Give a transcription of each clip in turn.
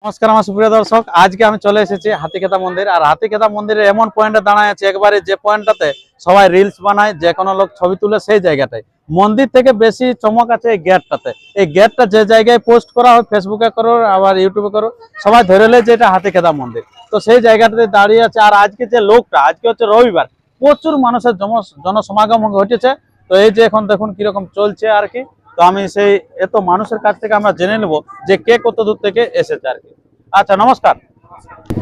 নমস্কার আমার সুপ্রিয় দর্শক, আজকে আমি চলে এসেছি হাতিখেতা মন্দির। আর হাতিখেতা মন্দিরে এমন পয়েন্টে দাঁড়ায় আছে, একবারে যে পয়েন্টটাতে সবাই রিলস বানায়, যে কোনো লোক ছবি তুলে সেই জায়গাটায়। মন্দির থেকে বেশি চমক আছে এই গেটটাতে। এই গেটটা যে জায়গায় পোস্ট করা হয়, ফেসবুকে করো আবার ইউটিউবে করো, সবাই ধরে নেয় যে এটা হাতিখেতা মন্দির। তো সেই জায়গাটাতে দাঁড়িয়ে আছে। আর আজকে যে লোকটা, আজকে হচ্ছে রবিবার, প্রচুর মানুষের জনসমাগম ঘটেছে। তো এই যে এখন দেখুন কিরকম চলছে আর কি। তো আমি সেই এত মানুষের কাছ থেকে আমরা জেনে নেব যে কে কত দূর থেকে এসেছে আর কি। আচ্ছা, নমস্কার।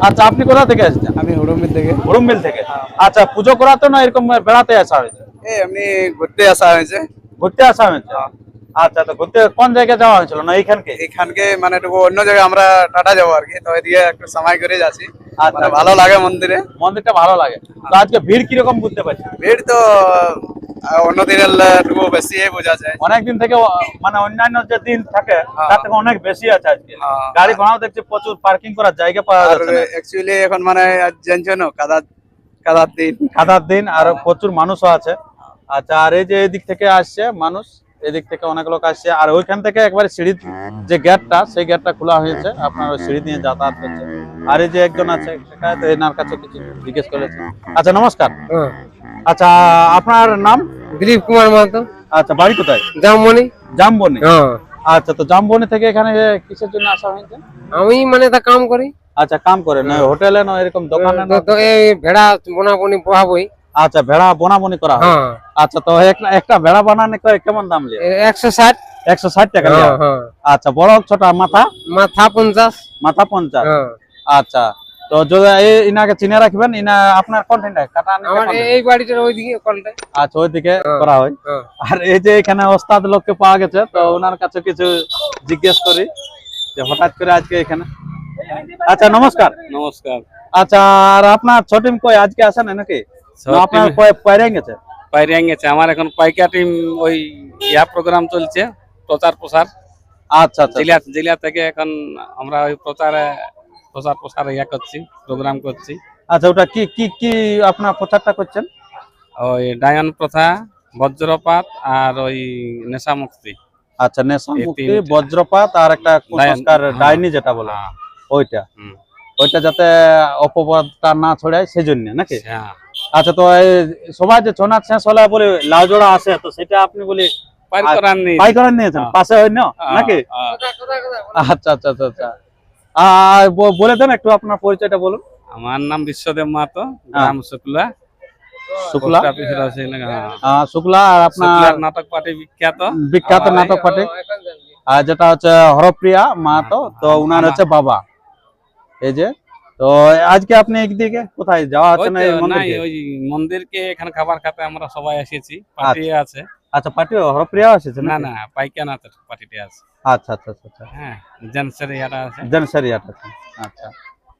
আচ্ছা, আপনি কোথা থেকে এসেছেন? আমি হুড়ুমিল থেকে। হুড়ুমবিল থেকে। আচ্ছা, পুজো করাতে না এরকম বেড়াতে আসা হয়েছে? এমনি ঘুরতে আসা হয়েছে। ঘুরতে আসা হয়েছে। আচ্ছা, তো ঘুরতে কোন জায়গায় যাওয়া হয়েছিল? না এইখানকে? এখানকে মানে একটু অন্য জায়গায় আমরা টাটা যাবো আর কি, তো এদিকে একটু সময় করে যাচ্ছি। আচ্ছা, মানে ভালো লাগে মন্দিরে। মন্দিরটা ভালো লাগে। তো আজকে ভিড় কিরকম বুঝতে পারছেন? ভিড় তো অন্য দিনের একটু বেশি বোঝা যায়। অনেকদিন থেকে মানে অন্যান্য যে দিন থাকে তার থেকে অনেক বেশি আছে আজকে। হ্যাঁ। গাড়ি ঘোড়াও দেখছি প্রচুর, পার্কিং করার জায়গা পাওয়া আর যাচ্ছে না। অ্যাকচুয়ালি এখন মানে জানছো না কাদার দিন। কাদার দিন, আর প্রচুর মানুষও আছে। আচ্ছা, আর এই যে এদিক থেকে আসছে মানুষ, এদিক থেকে অনেক লোক আসছে। আর ওইখান থেকে একবারে সিঁড়ি, যে গেটটা, সেই গেটটা খোলা হয়েছে, আপনার ওই সিঁড়ি দিয়ে যাতায়াত করছে। আর এই যে একজন আছে, তো এনার কাছে কিছু জিজ্ঞেস করেছে। আচ্ছা, নমস্কার। আচ্ছা, আপনার নাম? দিলীপ কুমার মাহাতো। আচ্ছা, বাড়ি কোথায়? জামমনি। জামবনি। হ্যাঁ, আচ্ছা, তো জামবনি থেকে এখানে কিসের জন্য আসা হয়েছে? আমি মানে তা কাম করি। আচ্ছা, কাম করে না হোটেলে, না এরকম দোকানে? তো এই ভেড়া বোনাবনি পোহাবই। আচ্ছা, ভেড়া বোনাবনি করা হয়। হ্যাঁ, আচ্ছা, তো একটা ভেড়া বানানো করে কেমন দাম লিয়ে? 160। 160 টাকা হ্যাঁ, লিয়ে। হ্যাঁ। আচ্ছা, বড় ছোট মাথা? মাথা 50। মাথা 50। হ্যাঁ। আচ্ছা, তো যদি ইনাকে চিনে রাখবেন, ইনা আপনার কোনটা কাটা? আমার এই বাড়িটার ওইদিকে কলটা। আচ্ছা, ওইদিকে করা হয়। হ্যাঁ। আর এই যে এখানে ওস্তাদ লোককে পাওয়া গেছে, তো ওনার কাছে কিছু জিজ্ঞেস করি যে হঠাৎ করে আজকে এখানে। আচ্ছা, নমস্কার। নমস্কার। আচ্ছা, আর আপনার ছোটিম কই আজকে আসেন নাকি? না আপনার পয়রা গেছে? বাইরে গেছে আমার এখন পাইকা টিম, ওই প্রোগ্রাম চলছে, প্রচার প্রসার। আচ্ছা আচ্ছা জেলা থেকে এখন আমরা ওই প্রচার প্রসার করছি, প্রোগ্রাম করছি। আচ্ছা, ওটা কি কি কি আপনার প্রচারটা করছেন? ওই ডায়ন প্রথা, বজ্রপাত, আর ওই নেশা মুক্তি। আচ্ছা, নেশা মুক্তি, বজ্রপাত, আর একটা কুসংস্কার ডাইনি যেটা বলে, ওইটা ওইটা যাতে অপবাদটা না ছড়ায় সেই জন্য নাকি? আচ্ছা, তো এই সবাই যে ছৌ নাচ শেষ হলে বলে লাউ জোড়া আসে, তো সেটা আপনি বলি পাই করার নিয়েছেন পাশে হয় না নাকি? আচ্ছা আচ্ছা আচ্ছা আচ্ছা, আর বলে দেন একটু আপনার পরিচয়টা বলুন। আমার নাম বিশ্বদেব মাহাতো, গ্রাম শুক্লা। শুক্লা, শুক্লা। আর আপনার নাটক পার্টি বিখ্যাত বিখ্যাত নাটক পার্টি, আর যেটা হচ্ছে হরপ্রিয়া মাহাতো, তো উনার হচ্ছে বাবা। এই যে, তো আজকে আপনি একদিকে কোথায় যাওয়া আছে না? ওই মন্দিরকে এখানে খাবার খেতে আমরা সবাই এসেছি, পার্টি আছে। আচ্ছা, পার্টি হরপ্রিয়া এসেছে? না না, পাইকানাতে পার্টিটা আছে। আচ্ছা আচ্ছা আচ্ছা, হ্যাঁ, জেনসেরিয়াটা আছে। জেনসেরিয়াটা আছে। আচ্ছা,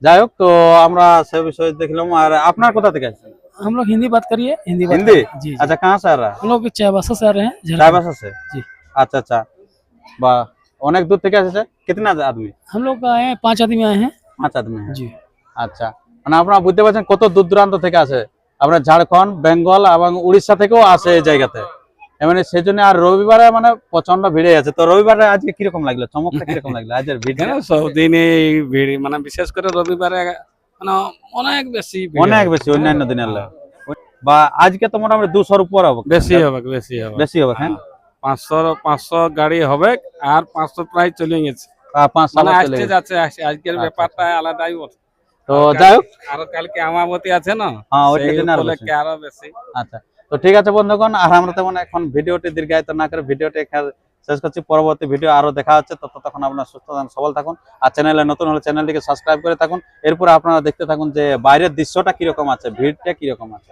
যাই হোক, তো আমরা সে বিষয়ে দেখলাম। আর আপনার কোথা থেকে আসছেন? हम लोग हिंदी बात करिए। हिंदी जी। अच्छा, कहाँ से आ रहा है? हम लोग चाईबासा से आ रहे हैं। चाईबासा से? जी। अच्छा अच्छा, वाह, অনেক দূর থেকে এসেছে। कितना आदमी? हम लोग आए हैं, 5 आदमी आए हैं। 5 आदमी हैं। जी। আচ্ছা, মানে আপনারা বুঝতে পারছেন কত দূর দূরান্ত থেকে আসে। আপনার ঝাড়খণ্ড, বেঙ্গল এবং উড়িষ্যা থেকেও আসে এই জায়গাতে। মানে সেই জন্য। আর রবিবারে মানে প্রচন্ড ভিড়ে আছে। তো রবিবারে আজকে কিরকম লাগলো, চমকটা কিরকম লাগলো আজকের ভিড়? সবদিনে ভিড়, মানে বিশেষ করে রবিবারে মানে অনেক বেশি অন্যান্য দিনের লাগে। বা আজকে তো মোটামুটি 200-র উপর হবে। বেশি হবে। হ্যাঁ, 500 গাড়ি হবে, আর 500 প্রায় চলে গেছে। 500 আসতে যাচ্ছে। আজকের ব্যাপারটা আলাদাই বটে। তো যাই হোক, আর কালকে আমাবতী আছে না, ওইটা দিন আরো বেশি। আচ্ছা, তো ঠিক আছে বন্ধুগণ, আর আমরা তেমন এখন ভিডিওটি দীর্ঘায়িত না করে ভিডিওটি এখানে শেষ করছি। পরবর্তী ভিডিও আরো দেখা হচ্ছে। ততক্ষণ আপনারা সুস্থ থাকুন, সবল থাকুন। আর চ্যানেলে নতুন হলে চ্যানেলটিকে সাবস্ক্রাইব করে থাকুন। এরপর আপনারা দেখতে থাকুন যে বাইরের দৃশ্যটা কিরকম আছে, ভিড়টা কিরকম আছে।